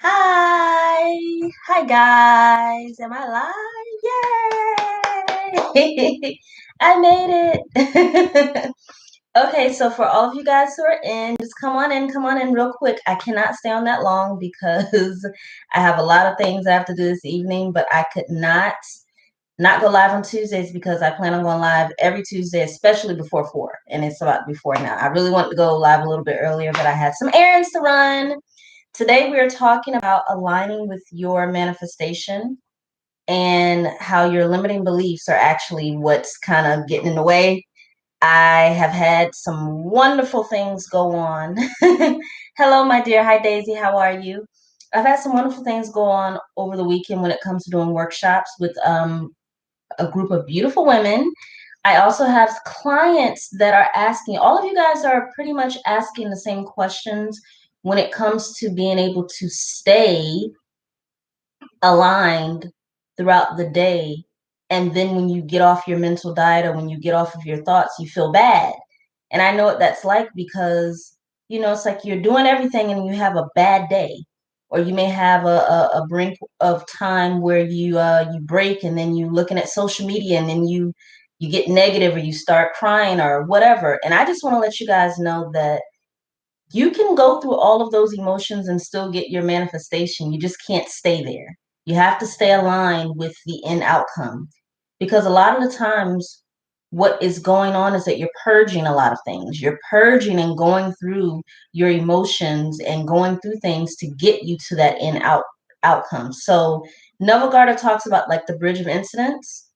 Hi. Hi guys. Am I live? Yay! I made it. Okay, so for all of you guys who are in, just come on in real quick. I cannot stay on that long because I have a lot of things I have to do this evening, but I could not go live on Tuesdays because I plan on going live every Tuesday, especially before 4. And it's about before now. I really wanted to go live a little bit earlier, but I had some errands to run. Today, we are talking about aligning with your manifestation and how your limiting beliefs are actually what's kind of getting in the way. I have had some wonderful things go on. Hello, my dear. Hi, Daisy. How are you? I've had some wonderful things go on over the weekend when it comes to doing workshops with a group of beautiful women. I also have clients that are asking, all of you guys are pretty much asking the same questions when it comes to being able to stay aligned throughout the day. And then when you get off your mental diet or when you get off of your thoughts, you feel bad. And I know what that's like because, it's like you're doing everything and you have a bad day. Or you may have a brink of time where you break and then you looking at social media and then you get negative or you start crying or whatever. And I just want to let you guys know that you can go through all of those emotions and still get your manifestation. You just can't stay there. You have to stay aligned with the end outcome. Because a lot of the times, what is going on is that you're purging a lot of things. You're purging and going through your emotions and going through things to get you to that outcome. So Neville Goddard talks about like the bridge of incidents.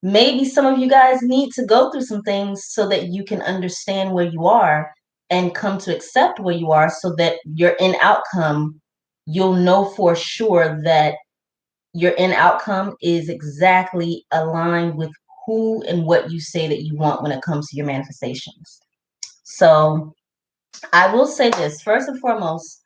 Maybe some of you guys need to go through some things so that you can understand where you are and come to accept where you are so that your end outcome, you'll know for sure that your end outcome is exactly aligned with who and what you say that you want when it comes to your manifestations. So I will say this first and foremost.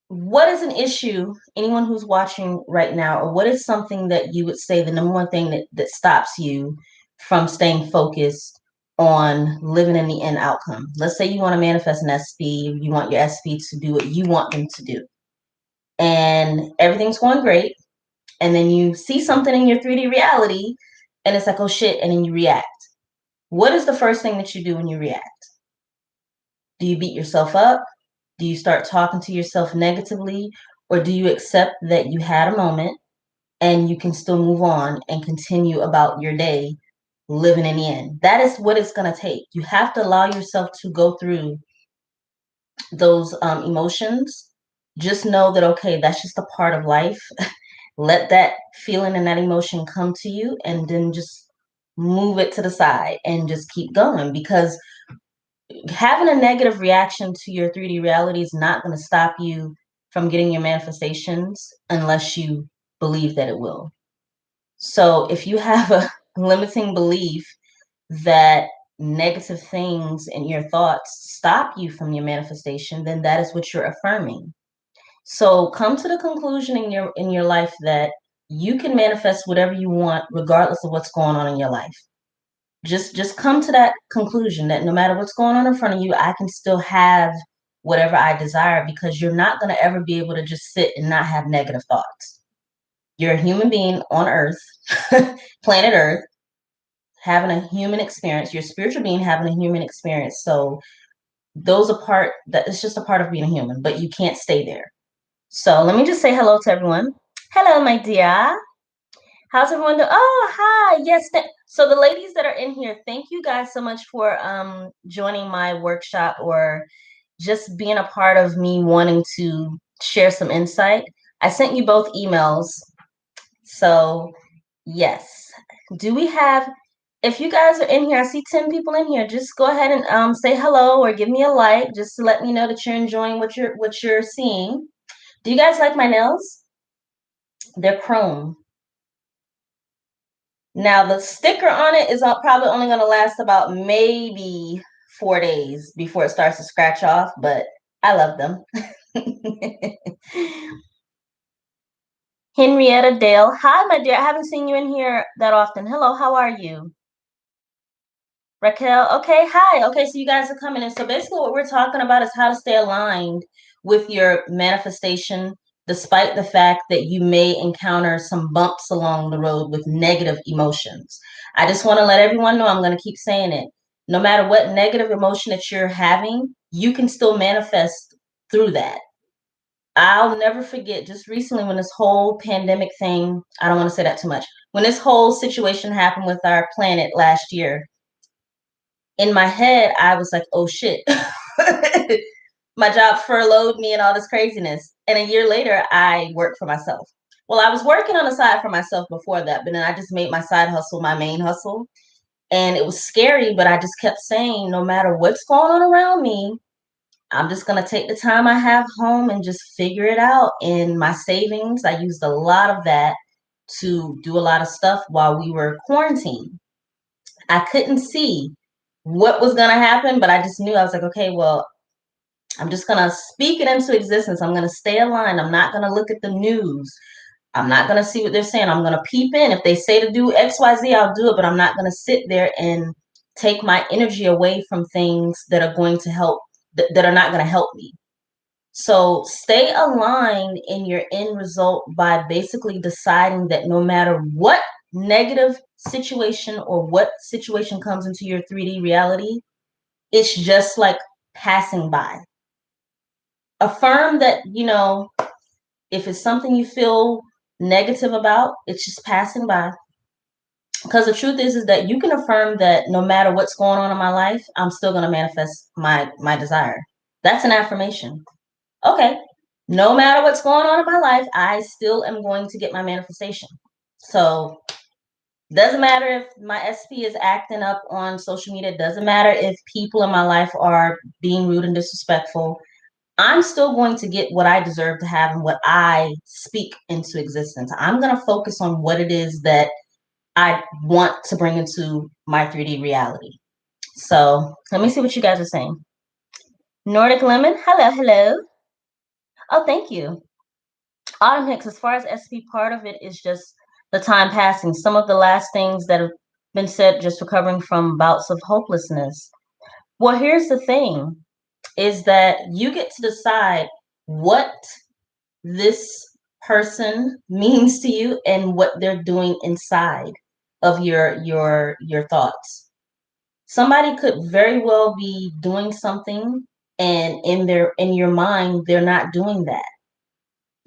What is an issue, anyone who's watching right now, or what is something that you would say the number one thing that stops you from staying focused on living in the end outcome? Let's say you want to manifest an SP, you want your SP to do what you want them to do, and everything's going great, and then you see something in your 3D reality, and it's like, oh shit, and then you react. What is the first thing that you do when you react? Do you beat yourself up? Do you start talking to yourself negatively? Or do you accept that you had a moment and you can still move on and continue about your day living in the end? That is what it's going to take. You have to allow yourself to go through those emotions. Just know that, okay, that's just a part of life. Let that feeling and that emotion come to you and then just move it to the side and just keep going, because having a negative reaction to your 3D reality is not going to stop you from getting your manifestations unless you believe that it will. So if you have a limiting belief that negative things and your thoughts stop you from your manifestation, then that is what you're affirming. So come to the conclusion in your life that you can manifest whatever you want regardless of what's going on in your life. Just come to that conclusion that no matter what's going on in front of you, I can still have whatever I desire, because you're not going to ever be able to just sit and not have negative thoughts. You're a human being on Earth, planet Earth, having a human experience. You're a spiritual being having a human experience. So that it's just a part of being a human, but you can't stay there. So let me just say hello to everyone. Hello, my dear. How's everyone doing? Oh, hi. Yes. So the ladies that are in here, thank you guys so much for joining my workshop or just being a part of me wanting to share some insight. I sent you both emails. So yes. Do we have, if you guys are in here, I see 10 people in here, just go ahead and say hello or give me a like just to let me know that you're enjoying what you're seeing. Do you guys like my nails? They're chrome. Now, the sticker on it is probably only going to last about maybe 4 days before it starts to scratch off, but I love them. Henrietta Dale. Hi, my dear. I haven't seen you in here that often. Hello, how are you? Raquel. Okay, hi. Okay, so you guys are coming in. So basically what we're talking about is how to stay aligned with your manifestation despite the fact that you may encounter some bumps along the road with negative emotions. I just want to let everyone know, I'm going to keep saying it. No matter what negative emotion that you're having, you can still manifest through that. I'll never forget just recently when this whole pandemic thing, I don't want to say that too much, when this whole situation happened with our planet last year, in my head, I was like, oh shit. My job furloughed me and all this craziness. And a year later, I worked for myself. Well, I was working on the side for myself before that, but then I just made my side hustle my main hustle. And it was scary, but I just kept saying, no matter what's going on around me, I'm just going to take the time I have home and just figure it out. In my savings, I used a lot of that to do a lot of stuff while we were quarantined. I couldn't see what was going to happen, but I just knew. I was like, okay, well, I'm just going to speak it into existence. I'm going to stay aligned. I'm not going to look at the news. I'm not going to see what they're saying. I'm going to peep in. If they say to do X, Y, Z, I'll do it, but I'm not going to sit there and take my energy away from things that are going to help, that are not going to help me. So stay aligned in your end result by basically deciding that no matter what negative situation or what situation comes into your 3D reality, it's just like passing by. Affirm that, if it's something you feel negative about, it's just passing by. Because the truth is that you can affirm that no matter what's going on in my life, I'm still going to manifest my desire. That's an affirmation. Okay, no matter what's going on in my life, I still am going to get my manifestation. So doesn't matter if my SP is acting up on social media. Doesn't matter if people in my life are being rude and disrespectful. I'm still going to get what I deserve to have and what I speak into existence. I'm going to focus on what it is that I want to bring into my 3D reality. So let me see what you guys are saying. Nordic Lemon, hello, hello. Oh, thank you. Autumn Hicks, as far as SP, part of it is just the time passing. Some of the last things that have been said, just recovering from bouts of hopelessness. Well, here's the thing, is that you get to decide what this person means to you and what they're doing inside of your thoughts. Somebody could very well be doing something, and in your mind they're not doing that.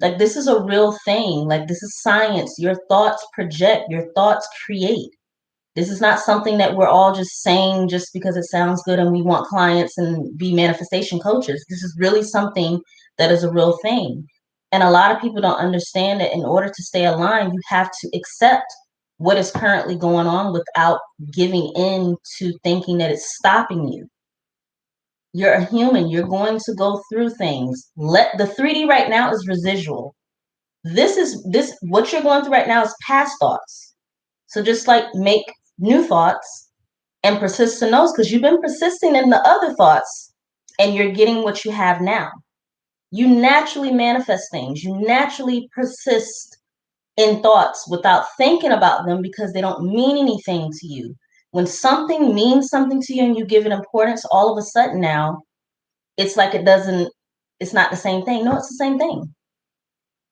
Like, this is a real thing. Like, this is science. Your thoughts project, your thoughts create. This is not something that we're all just saying just because it sounds good and we want clients and be manifestation coaches. This is really something that is a real thing. And a lot of people don't understand that in order to stay aligned, you have to accept what is currently going on without giving in to thinking that it's stopping you. You're a human. You're going to go through things. Let the 3D right now is residual. This what you're going through right now is past thoughts. So just like make new thoughts and persist in those, because you've been persisting in the other thoughts and you're getting what you have now. You naturally manifest things. You naturally persist in thoughts without thinking about them because they don't mean anything to you. When something means something to you and you give it importance, all of a sudden now it's like it's not the same thing. No, it's the same thing.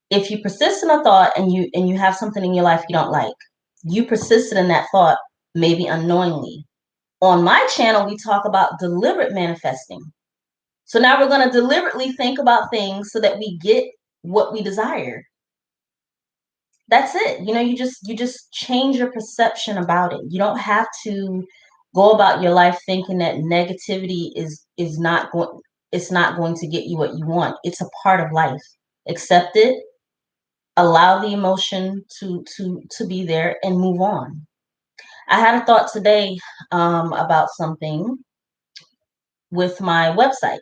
If you persist in a thought and you have something in your life you don't like, you persisted in that thought, maybe unknowingly. On my channel, we talk about deliberate manifesting. So now we're going to deliberately think about things so that we get what we desire. That's it. You just change your perception about it. You don't have to go about your life thinking that negativity is not going it's not going to get you what you want. It's a part of life. Accept it, allow the emotion to be there, and move on. I had a thought today about something with my website.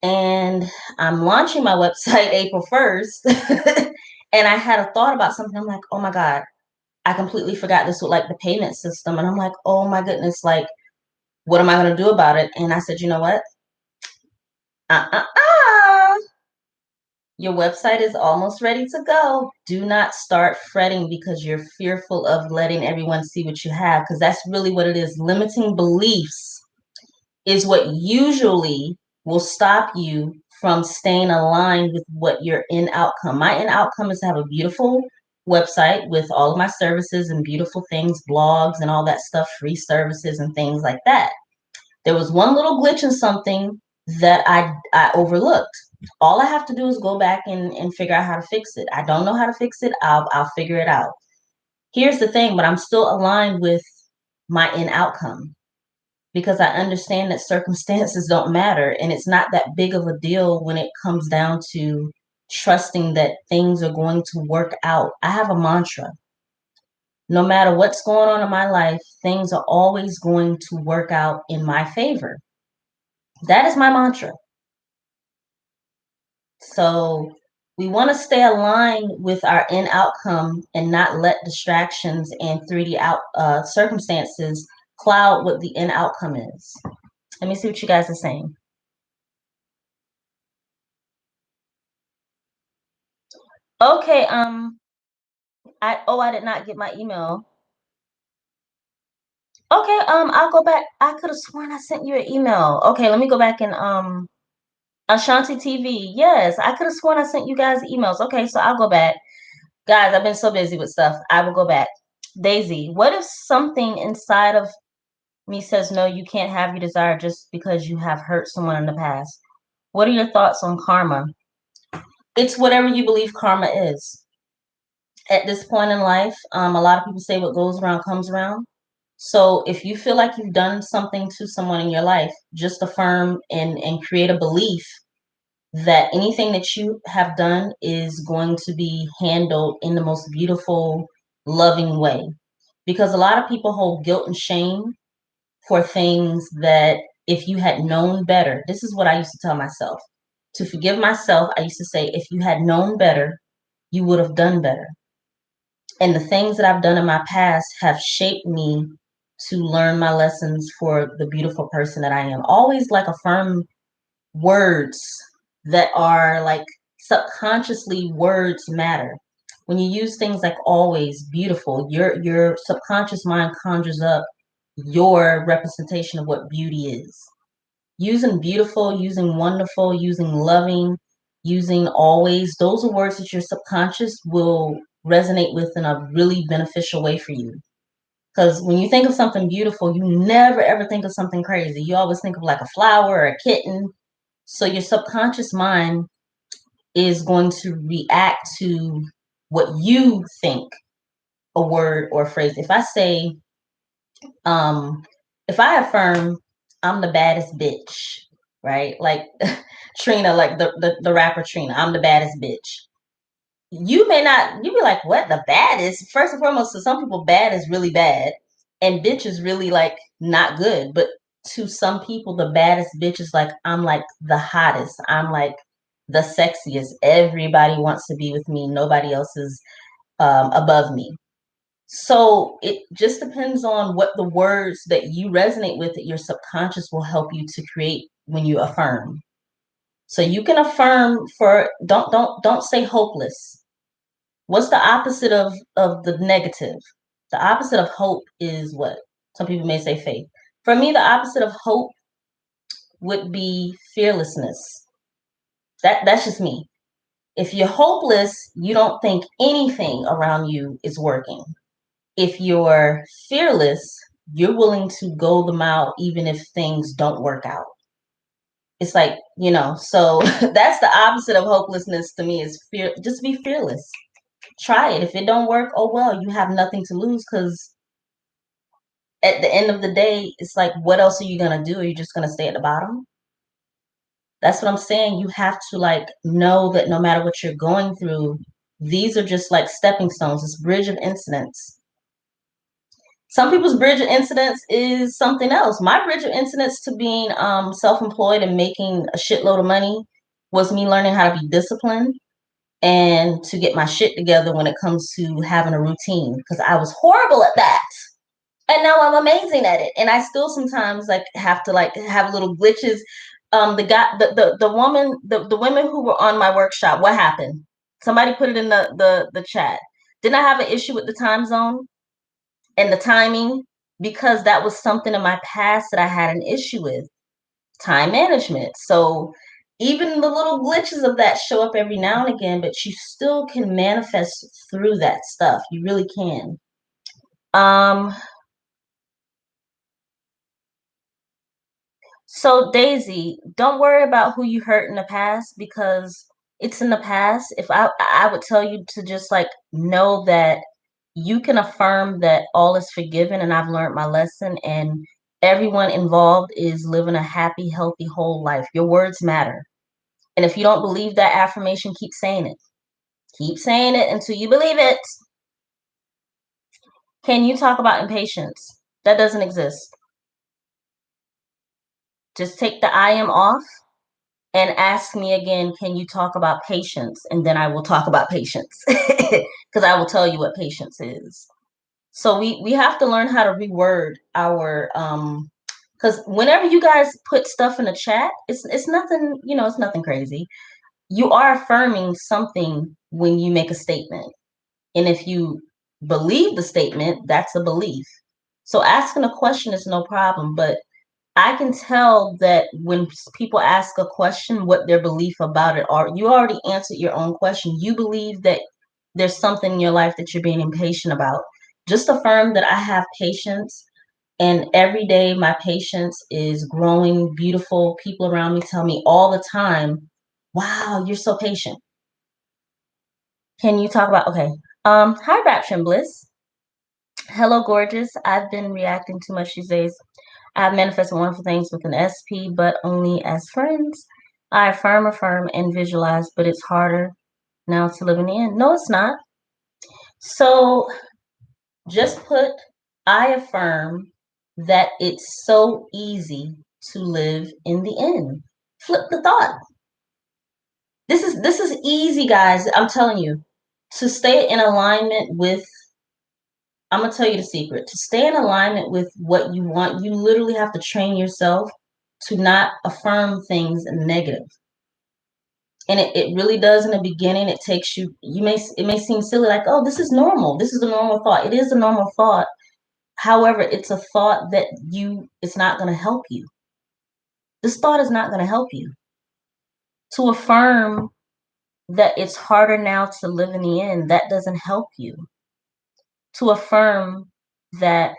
And I'm launching my website April 1st. And I had a thought about something. I'm like, oh my God, I completely forgot this with like the payment system. And I'm like, oh my goodness, like, what am I going to do about it? And I said, you know what? Your website is almost ready to go. Do not start fretting because you're fearful of letting everyone see what you have, because that's really what it is. Limiting beliefs is what usually will stop you from staying aligned with what your end outcome. My end outcome is to have a beautiful website with all of my services and beautiful things, blogs and all that stuff, free services and things like that. There was one little glitch in something that I overlooked. All I have to do is go back and figure out how to fix it. I don't know how to fix it. I'll figure it out. Here's the thing, but I'm still aligned with my end outcome because I understand that circumstances don't matter, and it's not that big of a deal when it comes down to trusting that things are going to work out. I have a mantra. No matter what's going on in my life, things are always going to work out in my favor. That is my mantra. So we want to stay aligned with our end outcome and not let distractions and 3D circumstances cloud what the end outcome is. Let me see what you guys are saying. Okay, I did not get my email. Okay, I'll go back. I could have sworn I sent you an email. Okay, let me go back and Ashanti TV. Yes, I could have sworn I sent you guys emails. Okay, so I'll go back. Guys, I've been so busy with stuff. I will go back. Daisy, what if something inside of me says no, you can't have your desire just because you have hurt someone in the past? What are your thoughts on karma? It's whatever you believe karma is. At this point in life, a lot of people say what goes around comes around. So if you feel like you've done something to someone in your life, just affirm and create a belief that anything that you have done is going to be handled in the most beautiful, loving way. Because a lot of people hold guilt and shame for things that if you had known better, this is what I used to tell myself. To forgive myself, I used to say, if you had known better, you would have done better. And the things that I've done in my past have shaped me to learn my lessons for the beautiful person that I am. Always like affirm words that are like subconsciously words matter. When you use things like always, beautiful, your subconscious mind conjures up your representation of what beauty is. Using beautiful, using wonderful, using loving, using always, those are words that your subconscious will resonate with in a really beneficial way for you. Because when you think of something beautiful, you never ever think of something crazy. You always think of like a flower or a kitten. So your subconscious mind is going to react to what you think a word or a phrase. If I say, um, if I affirm I'm the baddest bitch, right? Like Trina, like the rapper Trina, I'm the baddest bitch. You may not, you be like, what, the baddest? First and foremost, to some people, bad is really bad, and bitch is really like not good. But to some people, the baddest bitch is like, I'm like the hottest. I'm like the sexiest. Everybody wants to be with me. Nobody else is above me. So it just depends on what the words that you resonate with that your subconscious will help you to create when you affirm. So you can affirm for don't say hopeless. What's the opposite of the negative? The opposite of hope is what? Some people may say faith. For me, the opposite of hope would be fearlessness. That's just me. If you're hopeless, you don't think anything around you is working. If you're fearless, you're willing to go the mile even if things don't work out. It's like, so that's the opposite of hopelessness to me is fear. Just be fearless. Try it. If it don't work, oh well, you have nothing to lose because at the end of the day, it's like, what else are you gonna do? Are you just gonna stay at the bottom? That's what I'm saying. You have to like know that no matter what you're going through, these are just like stepping stones. This bridge of incidents. Some people's bridge of incidents is something else. My bridge of incidents to being self-employed and making a shitload of money was me learning how to be disciplined and to get my shit together when it comes to having a routine because I was horrible at that. And now I'm amazing at it. And I still sometimes like have to like have little glitches. The guy, the woman, the women who were on my workshop, what happened? Somebody put it in the chat. Didn't I have an issue with the time zone and the timing? Because that was something in my past that I had an issue with. Time management. So even the little glitches of that show up every now and again, but you still can manifest through that stuff. You really can. Um, so Daisy, don't worry about who you hurt in the past because it's in the past. If I would tell you to just like know that you can affirm that all is forgiven and I've learned my lesson and everyone involved is living a happy, healthy, whole life. Your words matter. And if you don't believe that affirmation, keep saying it. Keep saying it until you believe it. Can you talk about impatience? That doesn't exist. Just take the I am off and ask me again, can you talk about patience? And then I will talk about patience because I will tell you what patience is. So we have to learn how to reword our because whenever you guys put stuff in the chat, it's nothing, it's nothing crazy. You are affirming something when you make a statement. And if you believe the statement, that's a belief. So asking a question is no problem, but I can tell that when people ask a question, what their belief about it are. You already answered your own question. You believe that there's something in your life that you're being impatient about. Just affirm that I have patience, and every day my patience is growing beautiful. People around me tell me all the time, wow, you're so patient. Can you talk about, okay. Hi, Rapture and Bliss. Hello, gorgeous. I've been reacting too much these days. I've manifested wonderful things with an SP, but only as friends. I affirm, and visualize, but it's harder now to live in the end. No, it's not. So just put, I affirm that it's so easy to live in the end. Flip the thought. This is easy, guys. I'm telling you. To stay in alignment with, I'm going to tell you the secret. To stay in alignment with what you want, you literally have to train yourself to not affirm things negative. And it really does in the beginning. It takes you, it may seem silly, like, oh, this is normal. This is a normal thought. It is a normal thought. However, it's a thought that it's not going to help you. This thought is not going to help you. To affirm that it's harder now to live in the end, that doesn't help you. To affirm that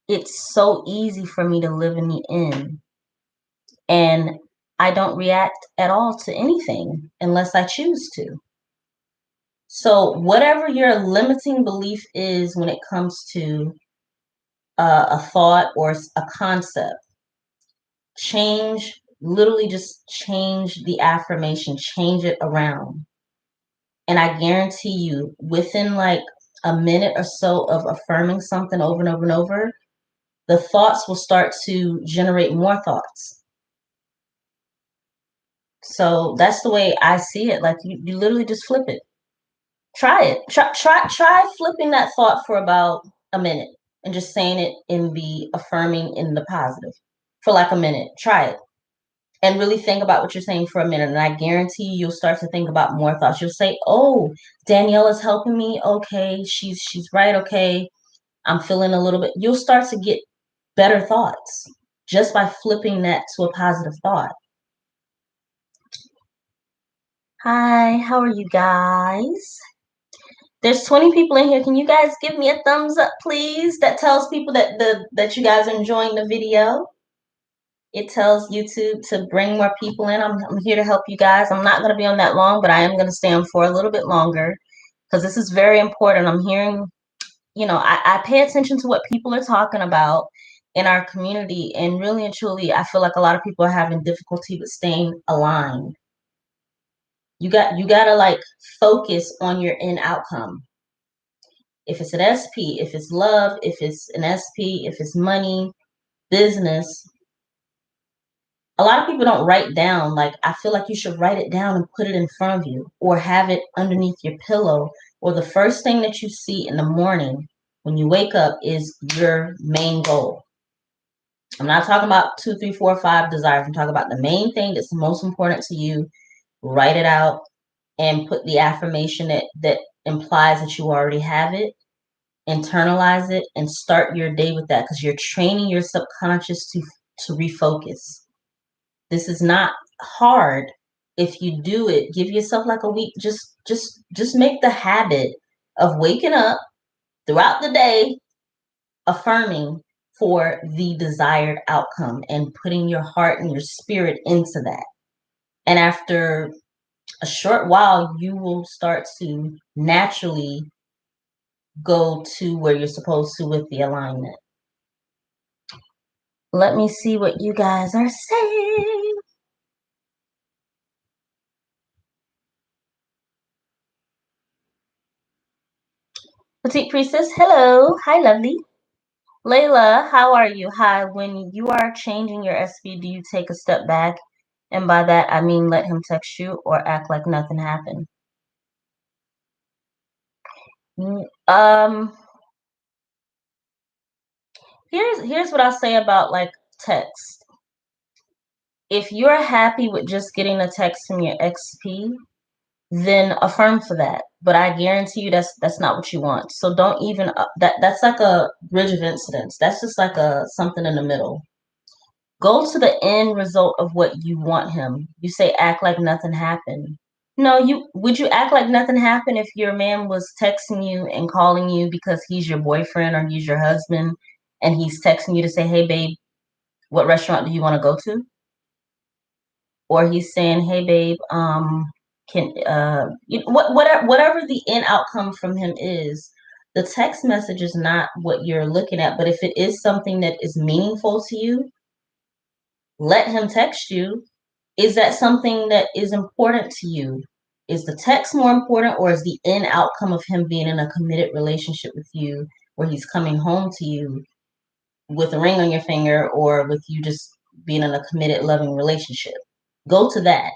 it's so easy for me to live in the end and I don't react at all to anything unless I choose to. So whatever your limiting belief is when it comes to a thought or a concept, literally just change the affirmation, change it around. And I guarantee you, within like a minute or so of affirming something over and over and over, the thoughts will start to generate more thoughts. So that's the way I see it. Like you literally just flip it. Try it. Try flipping that thought for about a minute and just saying it in the affirming in the positive for like a minute. Try it. And really think about what you're saying for a minute. And I guarantee you'll start to think about more thoughts. You'll say, oh, Daniela's helping me. Okay, she's right. Okay. I'm feeling a little bit. You'll start to get better thoughts just by flipping that to a positive thought. Hi, how are you guys? There's 20 people in here. Can you guys give me a thumbs up, please? That tells people that you guys are enjoying the video. It tells YouTube to bring more people in. I'm here to help you guys. I'm not going to be on that long, but I am going to stay on for a little bit longer because this is very important. I'm hearing, I pay attention to what people are talking about in our community, and really and truly, I feel like a lot of people are having difficulty with staying aligned. You got to like focus on your end outcome. If it's an SP, if it's love, if it's an SP, if it's money, business. A lot of people don't write down. Like, I feel like you should write it down and put it in front of you or have it underneath your pillow, or the first thing that you see in the morning when you wake up is your main goal. I'm not talking about 2, 3, 4, 5 desires. I'm talking about the main thing that's the most important to you. Write it out and put the affirmation that implies that you already have it. Internalize it and start your day with that, because you're training your subconscious to refocus. This is not hard. If you do it, give yourself like a week. Just make the habit of waking up throughout the day, affirming for the desired outcome and putting your heart and your spirit into that. And after a short while, you will start to naturally go to where you're supposed to with the alignment. Let me see what you guys are saying. Petite Priestess, hello. Hi, lovely. Layla, how are you? Hi. When you are changing your SP, do you take a step back? And by that, I mean let him text you or act like nothing happened. Um, here's what I'll say about like text. If you're happy with just getting a text from your XP, then affirm for that. But I guarantee you that's not what you want. So don't even that's like a bridge of incidents. That's just like a something in the middle. Go to the end result of what you want him. You say act like nothing happened. No, would you act like nothing happened if your man was texting you and calling you because he's your boyfriend or he's your husband and he's texting you to say, "Hey babe, what restaurant do you want to go to?" Or he's saying, "Hey babe, can whatever the end outcome from him is, the text message is not what you're looking at. But if it is something that is meaningful to you, let him text you. Is that something that is important to you? Is the text more important, or is the end outcome of him being in a committed relationship with you, where he's coming home to you with a ring on your finger, or with you just being in a committed, loving relationship? Go to that.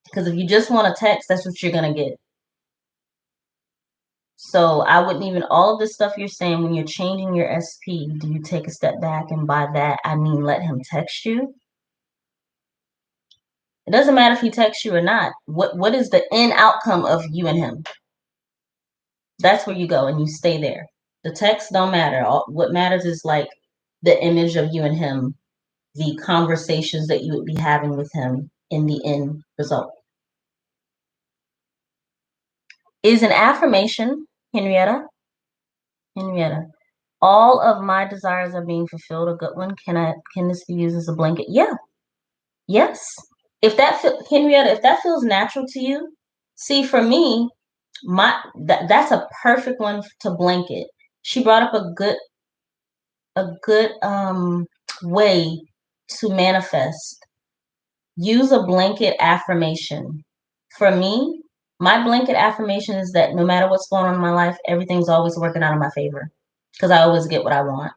Because if you just want a text, that's what you're going to get. So I wouldn't even, all of the stuff you're saying, when you're changing your SP, do you take a step back? And by that, I mean, let him text you. It doesn't matter if he texts you or not. What is the end outcome of you and him? That's where you go and you stay there. The text don't matter. What matters is like the image of you and him, the conversations that you would be having with him in the end result. Is an affirmation, Henrietta? Henrietta. All of my desires are being fulfilled. A good one. Can this be used as a blanket? Yeah. Yes. If that Henrietta, if that feels natural to you, see, for me, that's a perfect one to blanket. She brought up a good way to manifest. Use a blanket affirmation. For me, my blanket affirmation is that no matter what's going on in my life, everything's always working out in my favor because I always get what I want.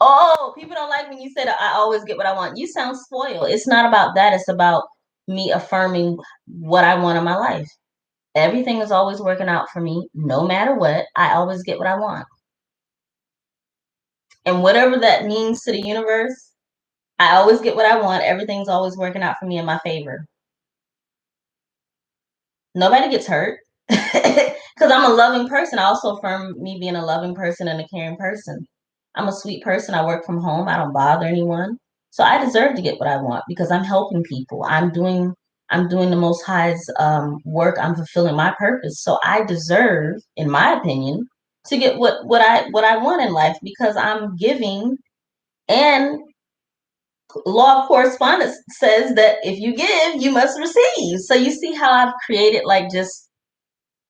Oh, people don't like when you say that I always get what I want. You sound spoiled. It's not about that. It's about me affirming what I want in my life. Everything is always working out for me, no matter what. I always get what I want. And whatever that means to the universe, I always get what I want. Everything's always working out for me in my favor. Nobody gets hurt because I'm a loving person. I also affirm me being a loving person and a caring person. I'm a sweet person. I work from home. I don't bother anyone. So I deserve to get what I want because I'm helping people. I'm doing the Most High's work. I'm fulfilling my purpose. So I deserve, in my opinion, to get what I want in life because I'm giving. And law of correspondence says that if you give, you must receive. So you see how I've created like just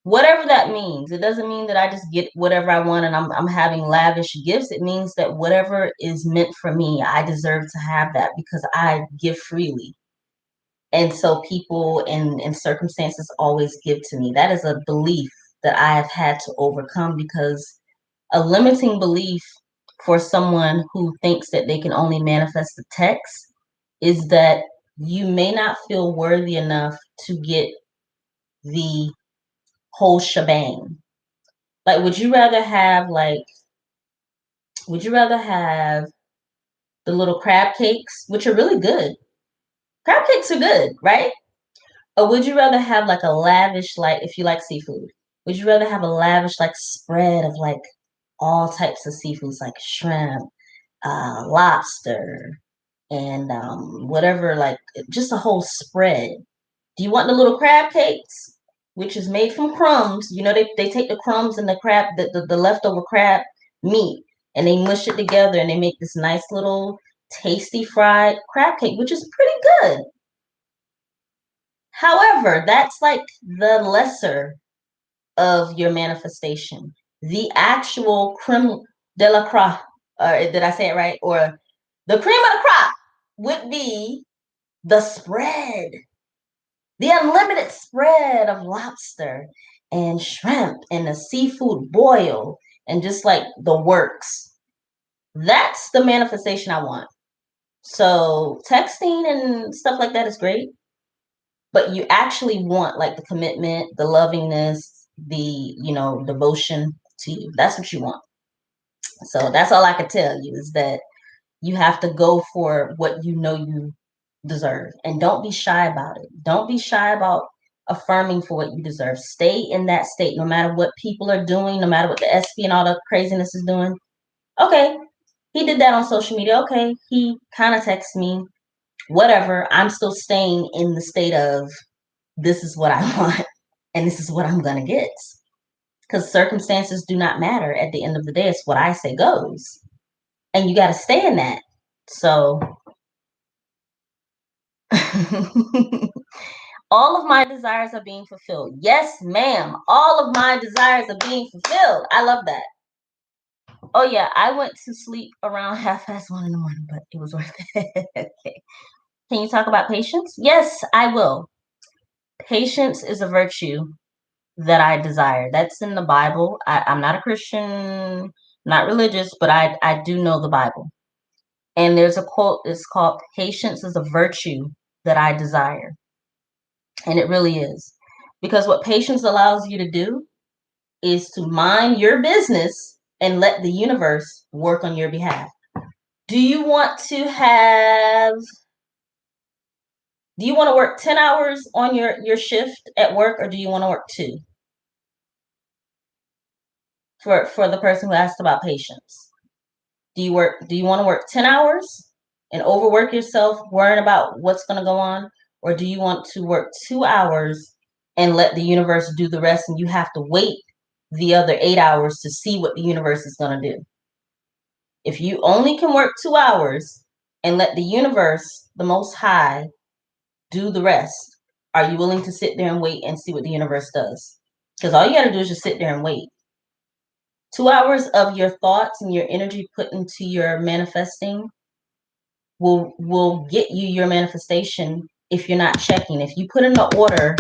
whatever that means. It doesn't mean that I just get whatever I want and I'm having lavish gifts. It means that whatever is meant for me, I deserve to have that because I give freely. And so people and circumstances always give to me. That is a belief that I have had to overcome because a limiting belief for someone who thinks that they can only manifest the text is that you may not feel worthy enough to get the whole shebang. Like, would you rather have the little crab cakes, which are really good? Crab cakes are good, right? Or would you rather have like a lavish, like if you like seafood, would you rather have a lavish like spread of like all types of seafoods like shrimp, lobster, and whatever, like just a whole spread. Do you want the little crab cakes, which is made from crumbs? You know, they take the crumbs and the crab, the leftover crab meat, and they mush it together and they make this nice little tasty fried crab cake, which is pretty good. However, that's like the lesser of your manifestation. The actual creme de la crop, or did I say it right? Or the cream of the crop would be the spread, the unlimited spread of lobster and shrimp and the seafood boil and just like the works. That's the manifestation I want. So texting and stuff like that is great, but you actually want like the commitment, the lovingness, the, devotion to you. That's what you want. So that's all I could tell you, is that you have to go for what you know you deserve, and don't be shy about it. Don't be shy about affirming for what you deserve. Stay in that state, no matter what people are doing, no matter what the SP and all the craziness is doing. Okay, he did that on social media. Okay, he kind of texted me. Whatever. I'm still staying in the state of, this is what I want and this is what I'm gonna get. Because circumstances do not matter at the end of the day. It's what I say goes. And you got to stay in that. So all of my desires are being fulfilled. Yes, ma'am. All of my desires are being fulfilled. I love that. Oh, yeah. I went to sleep around 1:30 in the morning, but it was worth it. Okay. Can you talk about patience? Yes, I will. Patience is a virtue that I desire. That's in the Bible. I'm not a Christian, not religious, but I do know the Bible. And there's a quote, it's called, patience is a virtue that I desire. And it really is. Because what patience allows you to do is to mind your business and let the universe work on your behalf. Do you want to have, do you want to work 10 hours on your shift at work, or do you want to work 2? For the person who asked about patience. Do you want to work 10 hours and overwork yourself worrying about what's going to go on? Or do you want to work 2 hours and let the universe do the rest, and you have to wait the other 8 hours to see what the universe is going to do? If you only can work 2 hours and let the universe, the Most High, do the rest, are you willing to sit there and wait and see what the universe does? Because all you got to do is just sit there and wait. 2 hours of your thoughts and your energy put into your manifesting will get you your manifestation if you're not checking. If you put in the order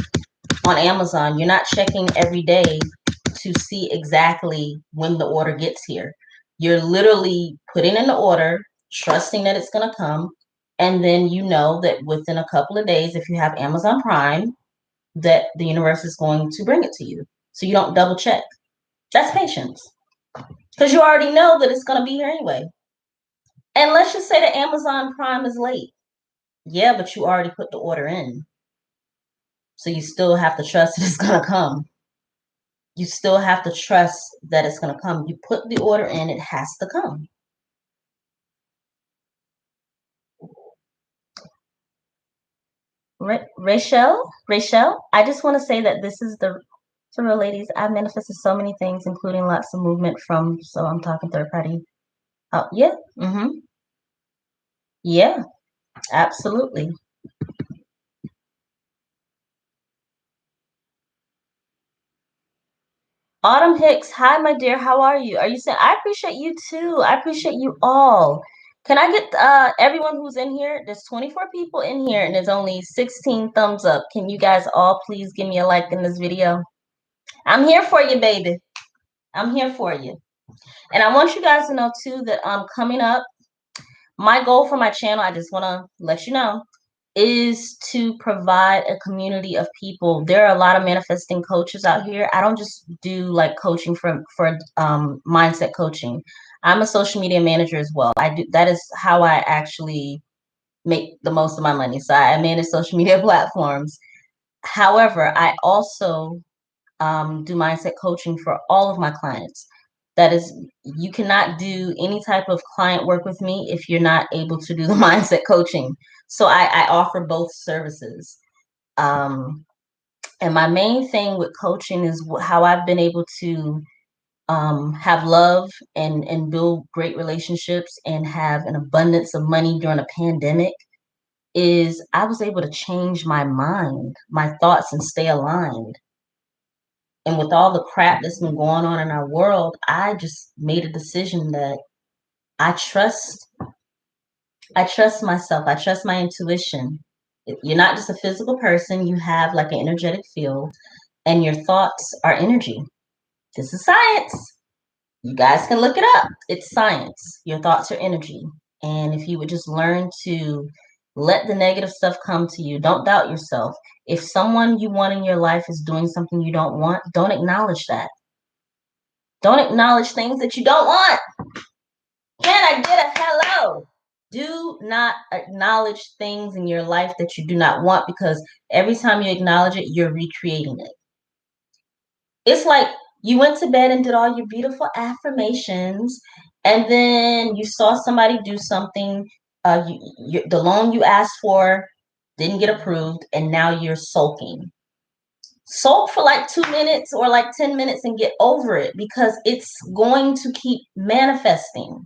on Amazon, you're not checking every day to see exactly when the order gets here. You're literally putting in the order, trusting that it's going to come, and then you know that within a couple of days, if you have Amazon Prime, that the universe is going to bring it to you. So you don't double check. That's patience. Because you already know that it's going to be here anyway. And let's just say that Amazon Prime is late. Yeah, but you already put the order in. So you still have to trust that it's going to come. You still have to trust that it's going to come. You put the order in, it has to come. Rachel, I just want to say that this is the, to real ladies, I've manifested so many things, including lots of movement from, so I'm talking third party. Oh, yeah. Yeah, absolutely. Autumn Hicks, hi, my dear. How are you? Are you saying, I appreciate you too. I appreciate you all. Can I get everyone who's in here? There's 24 people in here and there's only 16 thumbs up. Can you guys all please give me a like in this video? I'm here for you, baby. I'm here for you. And I want you guys to know too that coming up, my goal for my channel, I just want to let you know, is to provide a community of people. There are a lot of manifesting coaches out here. I don't just do like coaching for mindset coaching. I'm a social media manager as well. I do, that is how I actually make the most of my money. So I manage social media platforms. However, I also do mindset coaching for all of my clients. That is, you cannot do any type of client work with me if you're not able to do the mindset coaching. So I offer both services. And my main thing with coaching is how I've been able to have love and build great relationships and have an abundance of money during a pandemic is I was able to change my mind, my thoughts, and stay aligned. And with all the crap that's been going on in our world, I just made a decision that I trust I trust myself. I trust my intuition. You're not just a physical person, you have like an energetic field, and your thoughts are energy. This is science. You guys can look it up. It's science. Your thoughts are energy. And if you would just learn to let the negative stuff come to you, don't doubt yourself. If someone you want in your life is doing something you don't want, don't acknowledge that. Don't acknowledge things that you don't want. Can I get a hello? Do not acknowledge things in your life that you do not want, because every time you acknowledge it, you're recreating it. It's like you went to bed and did all your beautiful affirmations, and then you saw somebody do something. The loan you asked for didn't get approved, and now you're sulking. Sulk for like 2 minutes or like 10 minutes and get over it, because it's going to keep manifesting.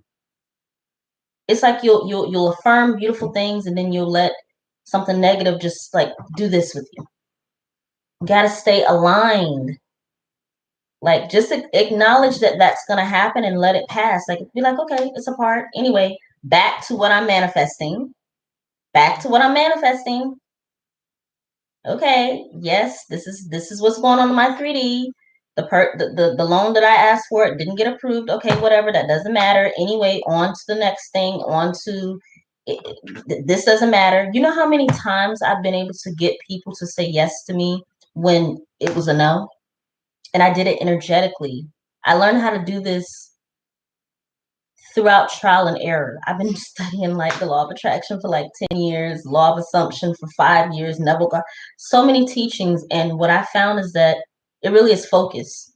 It's like you'll affirm beautiful things, and then you'll let something negative just like do this with you. You got to stay aligned. Like, just acknowledge that that's going to happen and let it pass. Like, be like, okay, it's a part. Anyway, back to what I'm manifesting. Back to what I'm manifesting. Okay, yes, this is what's going on in my 3D. The loan that I asked for, it didn't get approved. Okay, whatever, that doesn't matter. Anyway, on to the next thing, on to this doesn't matter. You know how many times I've been able to get people to say yes to me when it was a no? And I did it energetically. I learned how to do this throughout trial and error. I've been studying like the law of attraction for like 10 years, law of assumption for 5 years, Neville Goddard, so many teachings. And what I found is that it really is focus.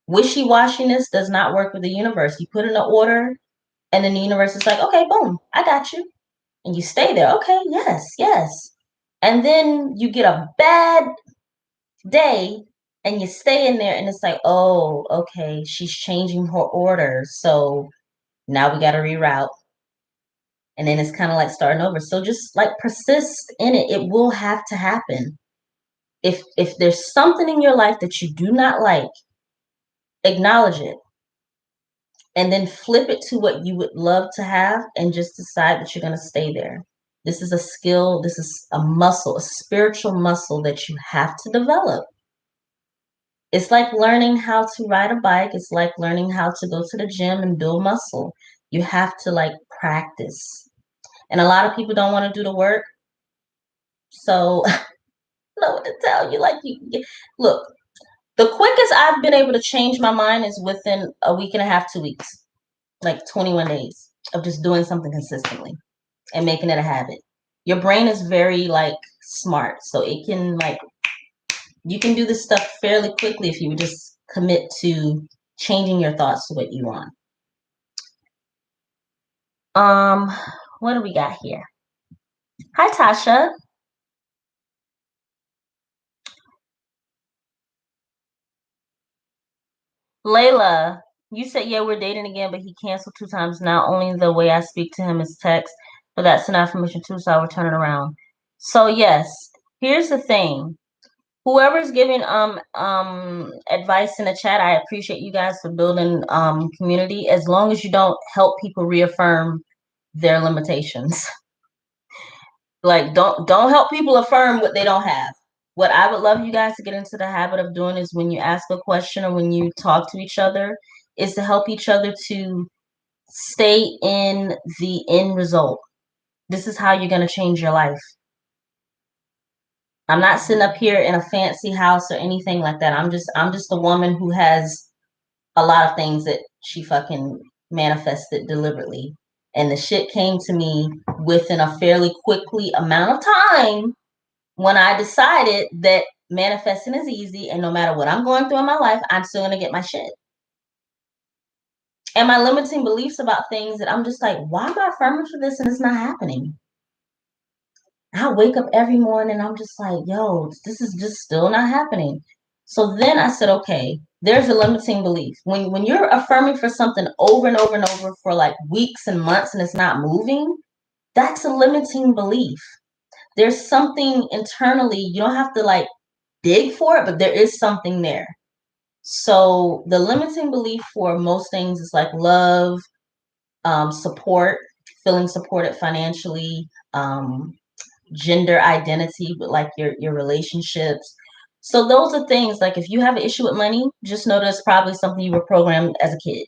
Wishy-washiness does not work with the universe. You put in an order, and then the universe is like, okay, boom, I got you. And you stay there. Okay, yes, yes. And then you get a bad day and you stay in there, and it's like, oh, okay, she's changing her order. So now we got to reroute. And then it's kind of like starting over. So just like persist in it. It will have to happen. If there's something in your life that you do not like, acknowledge it. And then flip it to what you would love to have, and just decide that you're going to stay there. This is a skill. This is a muscle, a spiritual muscle that you have to develop. It's like learning how to ride a bike. It's like learning how to go to the gym and build muscle. You have to like practice. And a lot of people don't want to do the work. So I don't know what to tell you. Like, look, the quickest I've been able to change my mind is within a week and a half, 2 weeks, like 21 days of just doing something consistently and making it a habit. Your brain is very like smart. So it can like, you can do this stuff fairly quickly if you would just commit to changing your thoughts to what you want. What do we got here? Hi, Tasha. Layla, you said, yeah, we're dating again, but he canceled 2 times now. Only the way I speak to him is text, but that's an affirmation too, so I will turn it around. So yes, here's the thing. Whoever's giving advice in the chat, I appreciate you guys for building community, as long as you don't help people reaffirm their limitations. Like, don't help people affirm what they don't have. What I would love you guys to get into the habit of doing is, when you ask a question or when you talk to each other, is to help each other to stay in the end result. This is how you're going to change your life. I'm not sitting up here in a fancy house or anything like that. I'm just a woman who has a lot of things that she fucking manifested deliberately. And the shit came to me within a fairly quickly amount of time, when I decided that manifesting is easy, and no matter what I'm going through in my life, I'm still going to get my shit. And my limiting beliefs about things that I'm just like, why am I affirming for this and it's not happening? I wake up every morning and I'm just like, yo, this is just still not happening. So then I said, okay, there's a limiting belief. When you're affirming for something over and over and over for like weeks and months and it's not moving, that's a limiting belief. There's something internally, you don't have to like dig for it, but there is something there. So the limiting belief for most things is like love, support, feeling supported financially, gender identity, but like your relationships. So those are things like if you have an issue with money, just know that's probably something you were programmed as a kid.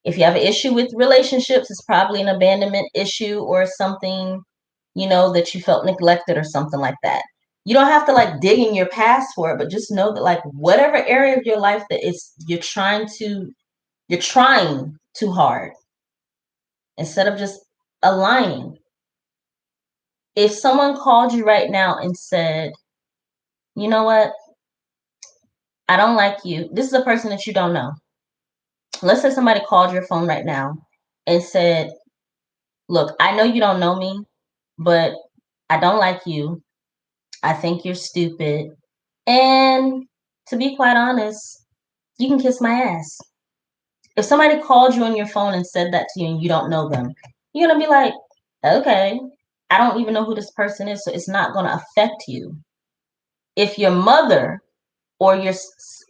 If you have an issue with relationships, it's probably an abandonment issue or something, that you felt neglected or something like that. You don't have to like dig in your past for it, but just know that like whatever area of your life that it's you're trying too hard instead of just aligning. If someone called you right now and said, you know what, I don't like you. This is a person that you don't know. Let's say somebody called your phone right now and said, look, I know you don't know me, but I don't like you. I think you're stupid. And to be quite honest, you can kiss my ass. If somebody called you on your phone and said that to you and you don't know them, you're going to be like, okay, I don't even know who this person is, so it's not going to affect you. If your mother or your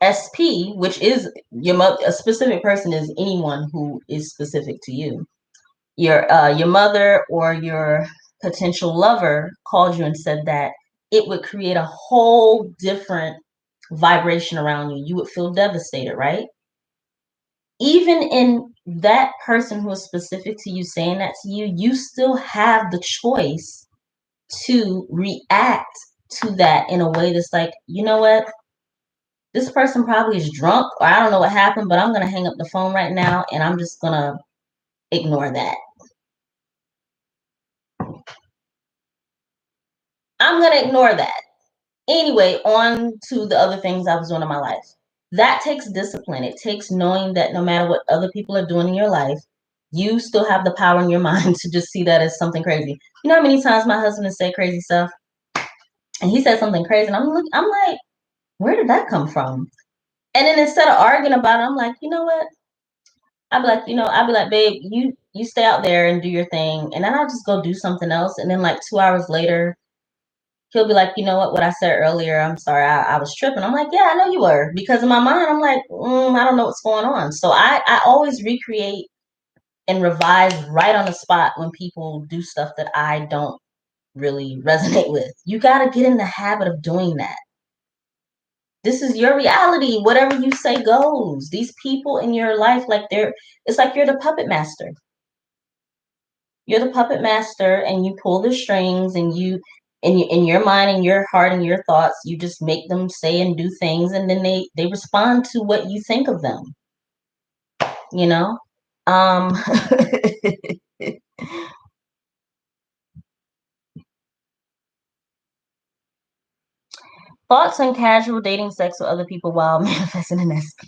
SP, which is your mother, a specific person is anyone who is specific to you. Your mother or your potential lover called you and said that, it would create a whole different vibration around you. You would feel devastated, right? Even in that person who is specific to you saying that to you, you still have the choice to react to that in a way that's like, you know what? This person probably is drunk or I don't know what happened, but I'm going to hang up the phone right now and I'm just going to ignore that. I'm going to ignore that. Anyway, on to the other things I was doing in my life. That takes discipline. It takes knowing that no matter what other people are doing in your life, you still have the power in your mind to just see that as something crazy. You know how many times my husband has said crazy stuff and he said something crazy and I'm like, where did that come from? And then instead of arguing about it, I'm like, you know what? I'd be like, babe, you stay out there and do your thing, and then I'll just go do something else. And then like 2 hours later, he'll be like, you know what I said earlier, I'm sorry, I was tripping. I'm like, yeah, I know you were, because in my mind, I'm like, I don't know what's going on. So I always recreate and revise right on the spot when people do stuff that I don't really resonate with. You got to get in the habit of doing that. This is your reality. Whatever you say goes. These people in your life, like it's like you're the puppet master. You're the puppet master and you pull the strings and in your mind and your heart and your thoughts, you just make them say and do things and then they respond to what you think of them, you know? Um Thoughts on casual dating sex with other people while manifesting an SP?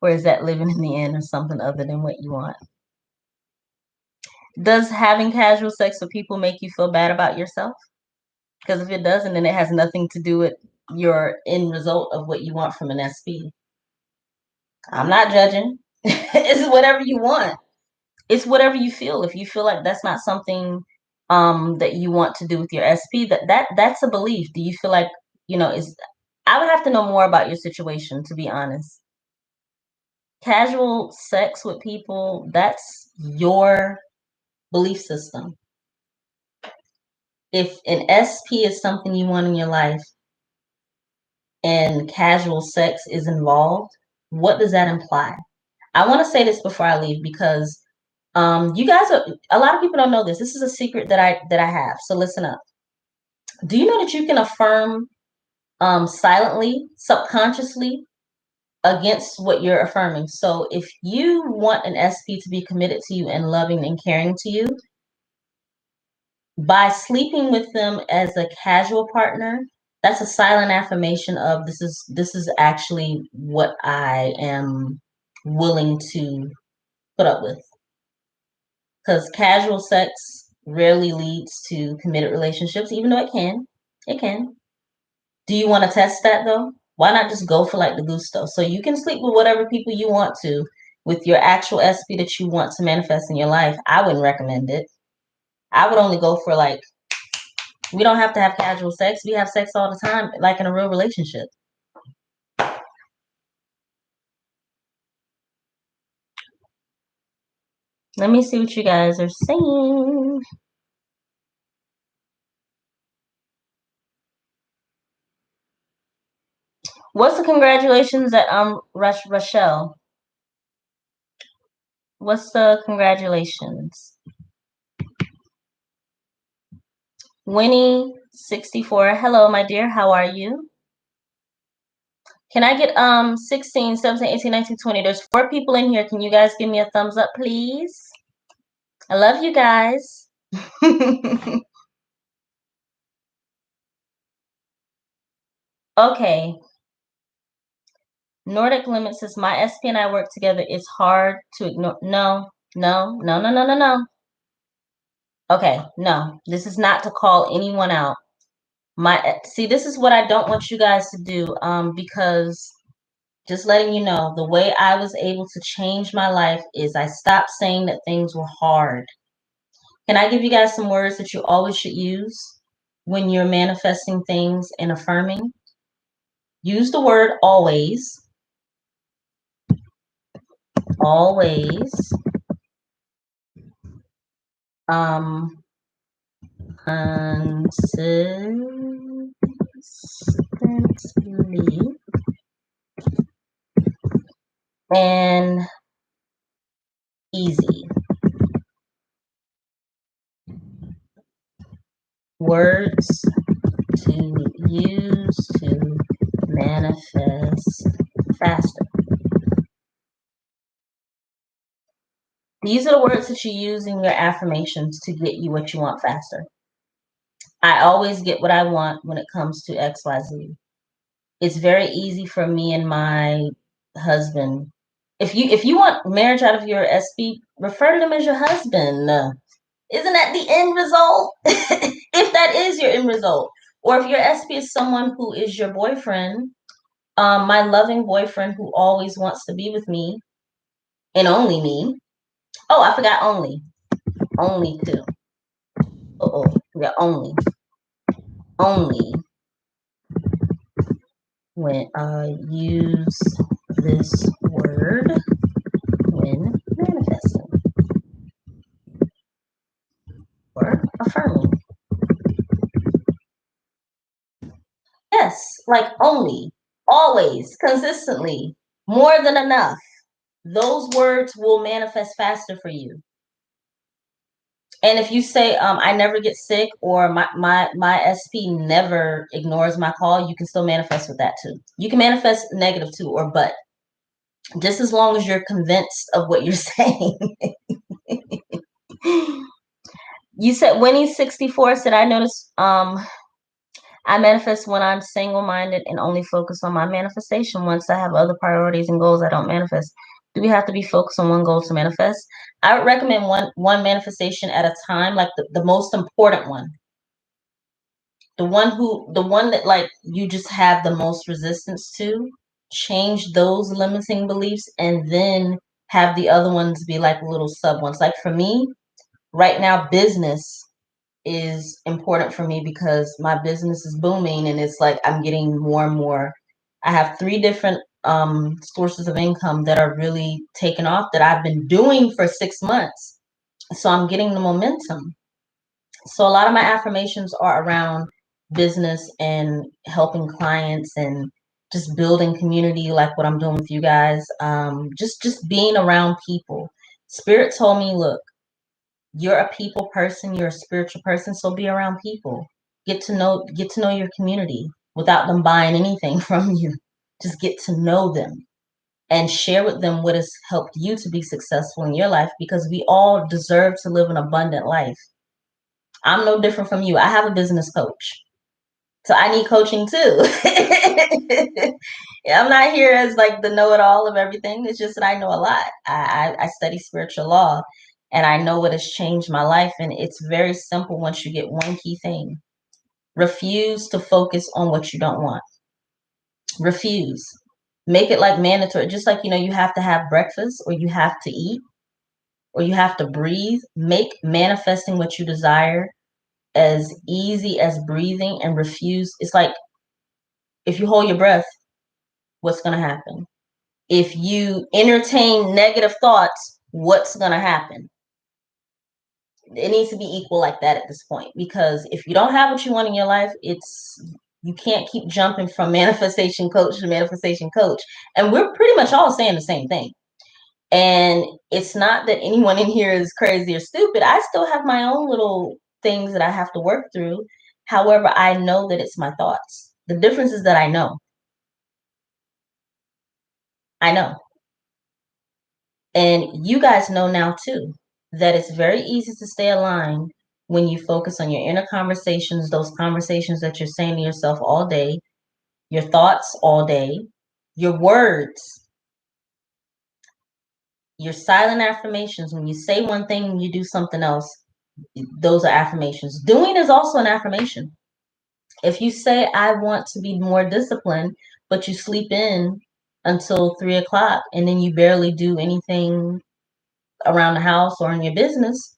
Or is that living in the end or something other than what you want? Does having casual sex with people make you feel bad about yourself? Because if it doesn't, then it has nothing to do with your end result of what you want from an SP. I'm not judging. It's whatever you want. It's whatever you feel. If you feel like that's not something that you want to do with your SP, that's a belief. Do you feel like, is I would have to know more about your situation, to be honest. Casual sex with people, that's your belief system. If an SP is something you want in your life and casual sex is involved, what does that imply? I want to say this before I leave because you guys are a lot of people don't know this. This is a secret that I have. So listen up. Do you know that you can affirm silently, subconsciously against what you're affirming? So if you want an SP to be committed to you and loving and caring to you, by sleeping with them as a casual partner, that's a silent affirmation of this is actually what I am willing to put up with. Because casual sex rarely leads to committed relationships, even though it can. It can. Do you want to test that though? Why not just go for like the gusto? So you can sleep with whatever people you want to with your actual SP that you want to manifest in your life. I wouldn't recommend it. I would only go for like, we don't have to have casual sex. We have sex all the time, like in a real relationship. Let me see what you guys are saying. What's the congratulations at Rochelle? What's the congratulations? Winnie 64. Hello, my dear. How are you? Can I get 16, 17, 18, 19, 20? There's 4 people in here. Can you guys give me a thumbs up, please? I love you guys. Okay. Nordic Limit says my SP and I work together. It's hard to ignore. No, no, no, no, no, no, no. Okay, no. This is not to call anyone out. See, this is what I don't want you guys to do. Because just letting you know, the way I was able to change my life is I stopped saying that things were hard. Can I give you guys some words that you always should use when you're manifesting things and affirming? Use the word always. Always. Consistently and easy. Words to use to manifest faster. These are the words that you use in your affirmations to get you what you want faster. I always get what I want when it comes to XYZ. It's very easy for me and my husband. If you want marriage out of your SP, refer to them as your husband. Isn't that the end result? If that is your end result. Or if your SP is someone who is your boyfriend, my loving boyfriend who always wants to be with me and only me. Oh, I forgot only. Only too. Oh, yeah, only. Only when I use this word when manifesting or affirming. Yes, like only, always, consistently, more than enough. Those words will manifest faster for you. And if you say, I never get sick or my SP never ignores my call, you can still manifest with that too. You can manifest negative too or but. Just as long as you're convinced of what you're saying. You said Winnie 64 said I noticed I manifest when I'm single-minded and only focus on my manifestation. Once I have other priorities and goals, I don't manifest. Do we have to be focused on one goal to manifest? I would recommend one manifestation at a time, like the most important one. The one that like you just have the most resistance to. Change those limiting beliefs and then have the other ones be like little sub ones. Like for me, right now, business is important for me because my business is booming and it's like I'm getting more and more. I have 3 different sources of income that are really taking off that I've been doing for 6 months. So I'm getting the momentum. So a lot of my affirmations are around business and helping clients and just building community like what I'm doing with you guys. Just being around people. Spirit told me, look, you're a people person, you're a spiritual person, so be around people. Get to know your community without them buying anything from you. Just get to know them and share with them what has helped you to be successful in your life because we all deserve to live an abundant life. I'm no different from you. I have a business coach. So I need coaching too. I'm not here as like the know-it-all of everything. It's just that I know a lot. I study spiritual law, and I know what has changed my life. And it's very simple once you get one key thing. Refuse to focus on what you don't want. Refuse. Make it like mandatory. Just like, you have to have breakfast, or you have to eat, or you have to breathe. Make manifesting what you desire as easy as breathing, and refuse. It's like, if you hold your breath, what's going to happen? If you entertain negative thoughts, what's going to happen? It needs to be equal like that at this point, because if you don't have what you want in your life, you can't keep jumping from manifestation coach to manifestation coach. And we're pretty much all saying the same thing. And it's not that anyone in here is crazy or stupid. I still have my own little things that I have to work through. However, I know that it's my thoughts. The difference is that I know. I know. And you guys know now too that it's very easy to stay aligned when you focus on your inner conversations, those conversations that you're saying to yourself all day, your thoughts all day, your words, your silent affirmations. When you say one thing and you do something else, those are affirmations. Doing is also an affirmation. If you say, I want to be more disciplined, but you sleep in until 3 o'clock and then you barely do anything around the house or in your business,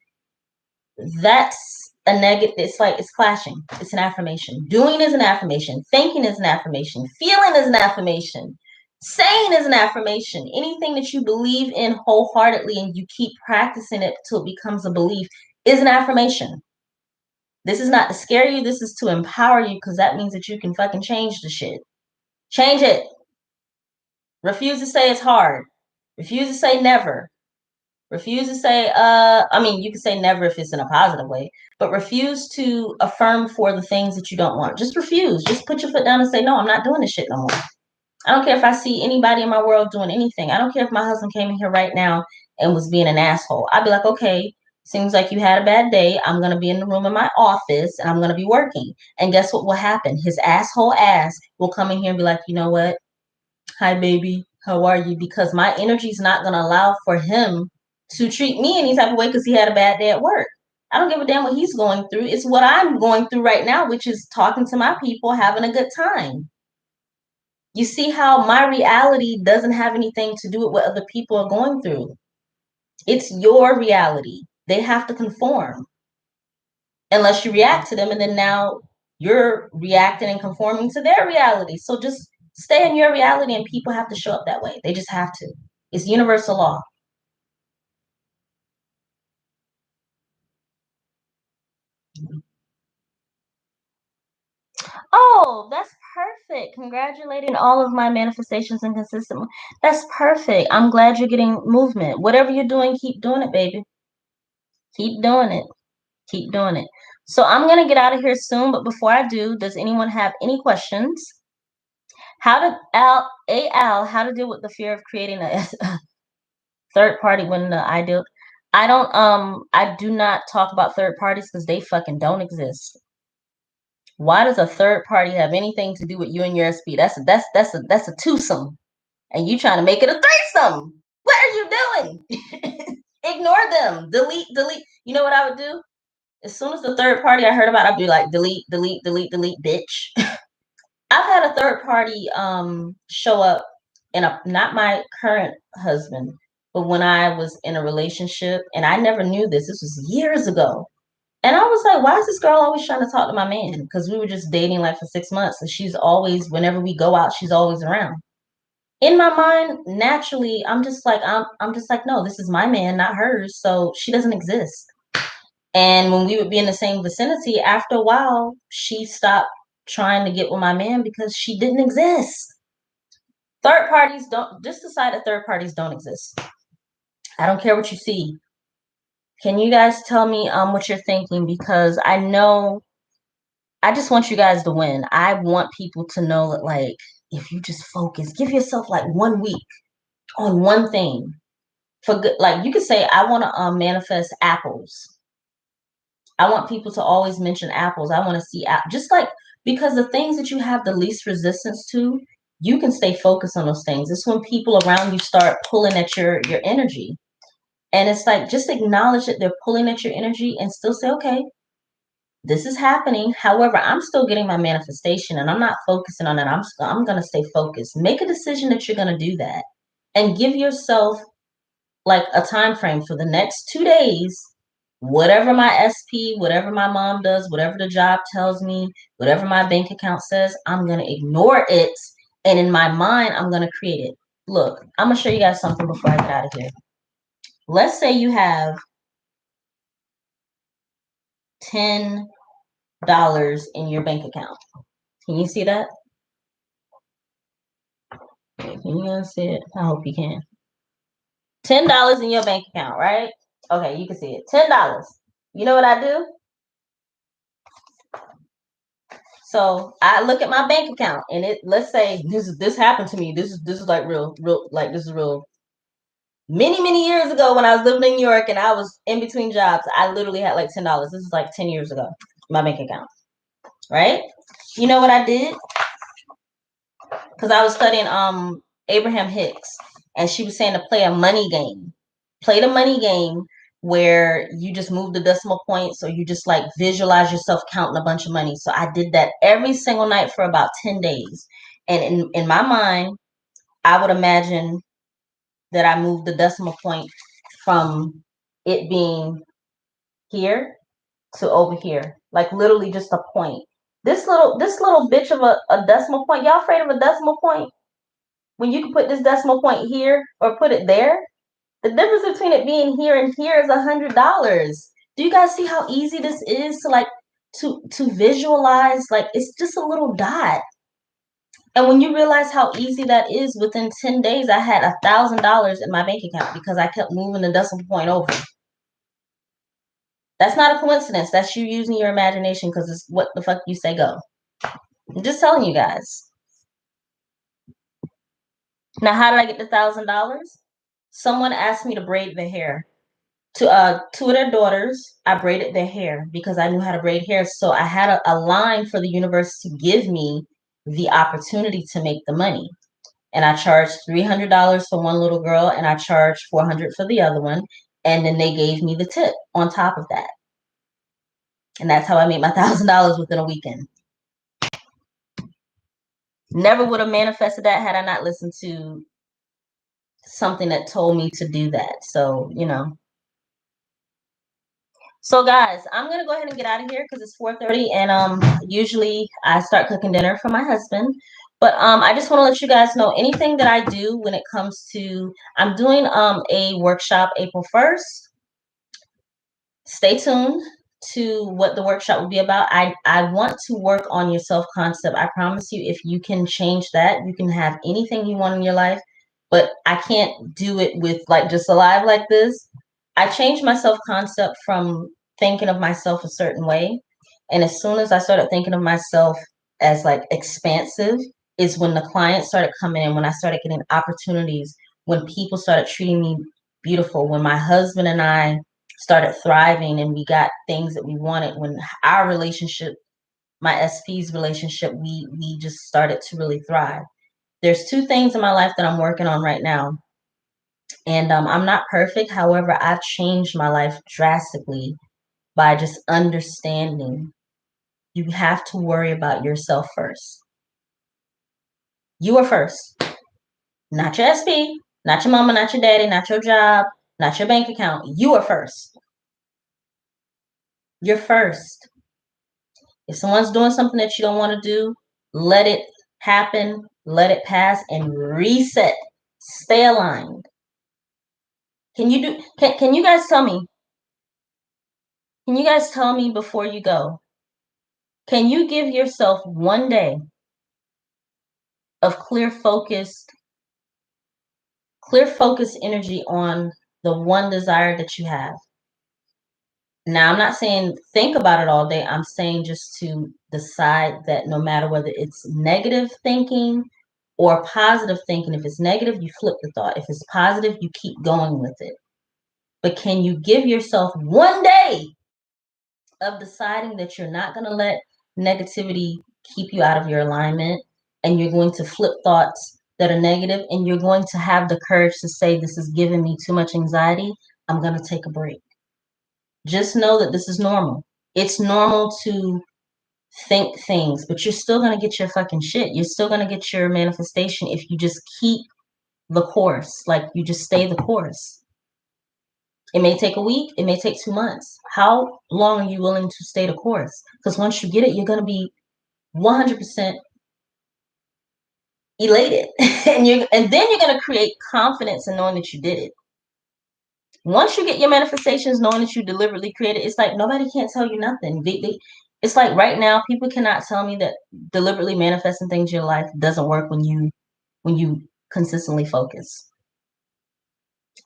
that's a negative. It's like, it's clashing. It's an affirmation. Doing is an affirmation. Thinking is an affirmation. Feeling is an affirmation. Saying is an affirmation. Anything that you believe in wholeheartedly and you keep practicing it till it becomes a belief is an affirmation. This is not to scare you. This is to empower you, because that means that you can fucking change the shit. Change it. Refuse to say it's hard. Refuse to say never. Refuse to say, you can say never if it's in a positive way, but refuse to affirm for the things that you don't want. Just refuse. Just put your foot down and say, no, I'm not doing this shit no more. I don't care if I see anybody in my world doing anything. I don't care if my husband came in here right now and was being an asshole. I'd be like, okay, seems like you had a bad day. I'm going to be in the room in my office and I'm going to be working. And guess what will happen? His asshole ass will come in here and be like, you know what? Hi, baby. How are you? Because my energy is not going to allow for him to treat me any type of way because he had a bad day at work. I don't give a damn what he's going through. It's what I'm going through right now, which is talking to my people, having a good time. You see how my reality doesn't have anything to do with what other people are going through. It's your reality. They have to conform unless you react to them. And then now you're reacting and conforming to their reality. So just stay in your reality, and people have to show up that way. They just have to. It's universal law. Oh, that's perfect. Congratulating all of my manifestations and consistent. That's perfect. I'm glad you're getting movement. Whatever you're doing, keep doing it, baby. Keep doing it. Keep doing it. So I'm going to get out of here soon, but before I do, does anyone have any questions? How to deal with the fear of creating a third party when the ideal. I do not talk about third parties because they fucking don't exist. Why does a third party have anything to do with you and your SP? That's a twosome, and you trying to make it a threesome. What are you doing? Ignore them. Delete. You know what I would do? As soon as the third party I heard about, I'd be like, delete, bitch. I've had a third party show up in a, not my current husband, but when I was in a relationship, and I never knew this. This was years ago. And I was like, why is this girl always trying to talk to my man? Because we were just dating like for 6 months. And she's always, whenever we go out, she's always around. In my mind, naturally, I'm just like, no, this is my man, not hers. So she doesn't exist. And when we would be in the same vicinity, after a while, she stopped trying to get with my man because she didn't exist. Third parties don't, just decide that third parties don't exist. I don't care what you see. Can you guys tell me what you're thinking? Because I know, I just want you guys to win. I want people to know that, like, if you just focus, give yourself like 1 week on one thing. For good, like you could say, I want to manifest apples. I want people to always mention apples. I want to see just like, because the things that you have the least resistance to, you can stay focused on those things. It's when people around you start pulling at your energy. And it's like, just acknowledge that they're pulling at your energy and still say, okay, this is happening. However, I'm still getting my manifestation and I'm not focusing on it. I'm going to stay focused. Make a decision that you're going to do that, and give yourself like a time frame for the next 2 days. Whatever my SP, whatever my mom does, whatever the job tells me, whatever my bank account says, I'm going to ignore it. And in my mind, I'm going to create it. Look, I'm going to show you guys something before I get out of here. Let's say you have $10 in your bank account. Can you see that? Can you see it? I hope you can. $10 in your bank account, right? Okay, you can see it. $10. You know what I do? So I look at my bank account, and let's say this happened to me. This is like real like this is real. Many years ago when I was living in New York and I was in between jobs, I literally had like $10. This is like 10 years ago. My bank account, right? You know what I did? Because I was studying Abraham Hicks, and she was saying to play a money game. Play the money game where you just move the decimal points, or you just like visualize yourself counting a bunch of money. So I did that every single night for about 10 days. And in my mind, I would imagine that I moved the decimal point from it being here to over here. Like literally just a point. This little bitch of a decimal point. Y'all afraid of a decimal point? When you can put this decimal point here or put it there, the difference between it being here and here is $100. Do you guys see how easy this is to like to visualize? Like, it's just a little dot. And when you realize how easy that is, within 10 days, I had $1,000 in my bank account because I kept moving the decimal point over. That's not a coincidence. That's you using your imagination, because it's what the fuck you say go. I'm just telling you guys. Now, how did I get the $1,000? Someone asked me to braid their hair. To two of their daughters, I braided their hair because I knew how to braid hair. So I had a line for the universe to give me the opportunity to make the money. And I charged $300 for one little girl, and I charged $400 for the other one. And then they gave me the tip on top of that. And that's how I made my $1,000 within a weekend. Never would have manifested that had I not listened to something that told me to do that. So, So guys, I'm gonna go ahead and get out of here because it's 4:30, and usually I start cooking dinner for my husband. But I just want to let you guys know anything that I do when it comes to, I'm doing a workshop April 1st. Stay tuned to what the workshop will be about. I want to work on your self-concept. I promise you, if you can change that, you can have anything you want in your life. But I can't do it with like just a live like this. I changed my self-concept from thinking of myself a certain way. And as soon as I started thinking of myself as like expansive, is when the clients started coming in, when I started getting opportunities, when people started treating me beautiful, when my husband and I started thriving and we got things that we wanted, when our relationship, my SP's relationship, we just started to really thrive. There's two things in my life that I'm working on right now. And I'm not perfect. However, I've changed my life drastically by just understanding you have to worry about yourself first. You are first, not your SP, not your mama, not your daddy, not your job, not your bank account. You are first. You're first. If someone's doing something that you don't want to do, let it happen, let it pass, and reset. Stay aligned. Can you guys tell me? Can you guys tell me before you go? Can you give yourself one day of clear focused energy on the one desire that you have? Now, I'm not saying think about it all day. I'm saying just to decide that no matter whether it's negative thinking or positive thinking, if it's negative, you flip the thought. If it's positive, you keep going with it. But can you give yourself one day of deciding that you're not going to let negativity keep you out of your alignment, and you're going to flip thoughts that are negative, and you're going to have the courage to say, this is giving me too much anxiety. I'm going to take a break. Just know that this is normal. It's normal to think things, but you're still going to get your fucking shit. You're still going to get your manifestation if you just keep the course. Like, you just stay the course. It may take a week. It may take 2 months. How long are you willing to stay the course? Because once you get it, you're going to be 100% elated. and then you're going to create confidence in knowing that you did it. Once you get your manifestations, knowing that you deliberately created, it's like nobody can't tell you nothing. It's like right now, people cannot tell me that deliberately manifesting things in your life doesn't work when you consistently focus.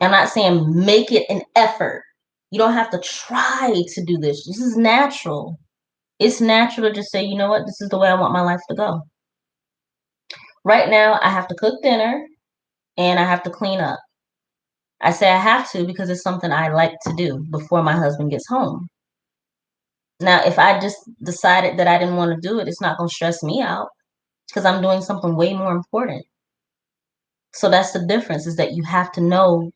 I'm not saying make it an effort. You don't have to try to do this. This is natural. It's natural to just say, you know what, this is the way I want my life to go. Right now, I have to cook dinner and I have to clean up. I say I have to because it's something I like to do before my husband gets home. Now, if I just decided that I didn't want to do it, it's not going to stress me out because I'm doing something way more important. So that's the difference, is that you have to know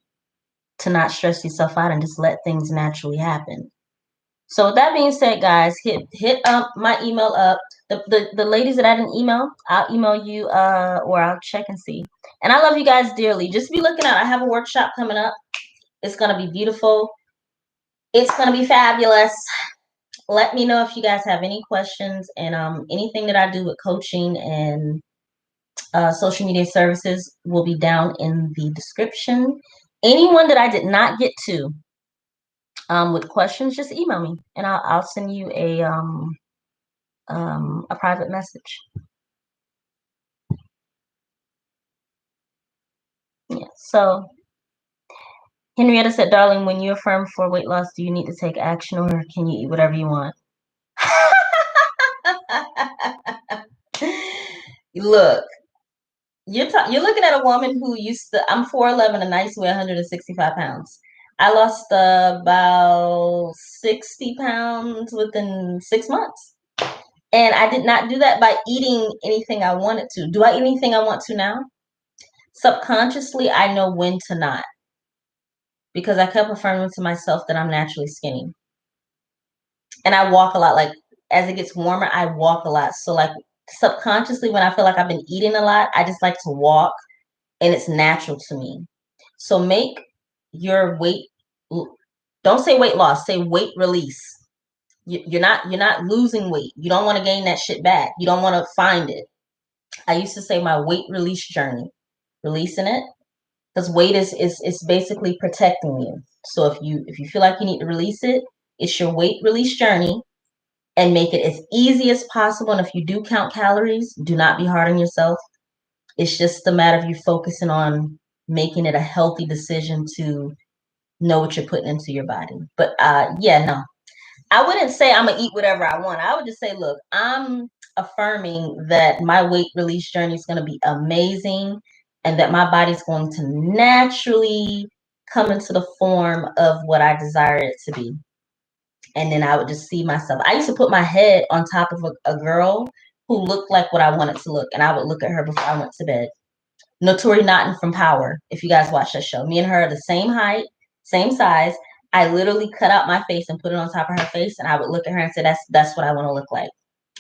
to not stress yourself out and just let things naturally happen. So with that being said, guys, hit up my email up. The ladies that I didn't email, I'll email you or I'll check and see. And I love you guys dearly. Just be looking out. I have a workshop coming up. It's gonna be beautiful. It's gonna be fabulous. Let me know if you guys have any questions, and anything that I do with coaching and social media services will be down in the description. Anyone that I did not get to with questions, just email me and I'll send you a private message. Yeah. So Henrietta said, darling, when you affirm for weight loss, do you need to take action, or can you eat whatever you want? Look, you're looking at a woman who used to, I'm 4'11" and I used to weigh 165 pounds. I lost about 60 pounds within 6 months. And I did not do that by eating anything I wanted to. Do I eat anything I want to now? Subconsciously, I know when to not, because I kept affirming to myself that I'm naturally skinny. And I walk a lot. Like, as it gets warmer, I walk a lot. So like subconsciously, when I feel like I've been eating a lot, I just like to walk, and it's natural to me. So make your weight, don't say weight loss, say weight release. You're not losing weight. You don't want to gain that shit back. You don't want to find it. I used to say my weight release journey, releasing it, because weight is basically protecting you. So if you feel like you need to release it, it's your weight release journey, and make it as easy as possible. And if you do count calories, do not be hard on yourself. It's just a matter of you focusing on making it a healthy decision to know what you're putting into your body. But yeah, no, I wouldn't say I'm gonna eat whatever I want. I would just say, look, I'm affirming that my weight release journey is going to be amazing, and that my body's going to naturally come into the form of what I desire it to be. And then I would just see myself. I used to put my head on top of a girl who looked like what I wanted to look, and I would look at her before I went to bed. Notori Naughton from Power, if you guys watch that show. Me and her are the same height, same size. I literally cut out my face and put it on top of her face, and I would look at her and say, that's what I want to look like.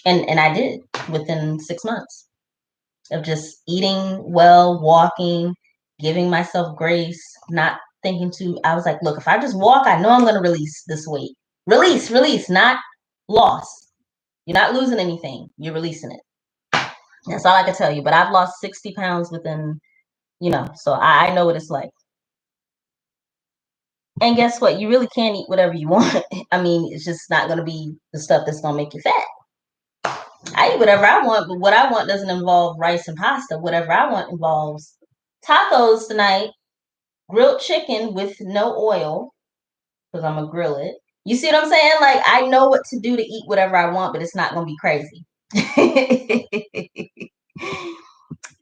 And I did within 6 months of just eating well, walking, giving myself grace, not thinking too. I was like, look, if I just walk, I know I'm going to release this weight. Release, not loss. You're not losing anything. You're releasing it. That's all I can tell you. But I've lost 60 pounds within, so I know what it's like. And guess what? You really can eat whatever you want. I mean, it's just not going to be the stuff that's going to make you fat. I eat whatever I want, but what I want doesn't involve rice and pasta. Whatever I want involves tacos tonight, grilled chicken with no oil, because I'm going to grill it. You see what I'm saying? Like, I know what to do to eat whatever I want, but it's not going to be crazy.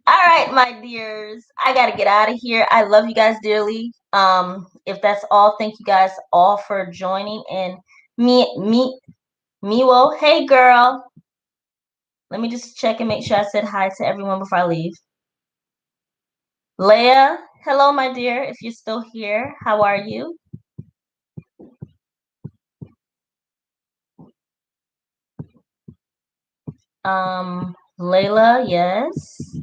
All right, my dears, I got to get out of here. I love you guys dearly. If that's all, thank you guys all for joining, and me Miwo, hey girl. Let me just check and make sure I said hi to everyone before I leave. Leah, hello, my dear. If you're still here, how are you? Layla, yes.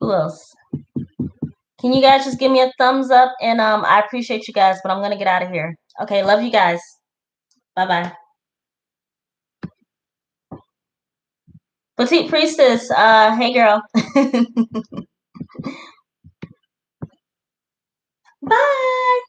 Who else? Can you guys just give me a thumbs up? And I appreciate you guys, but I'm gonna get out of here. Okay, love you guys. Bye-bye. Petite Priestess, hey girl. Bye.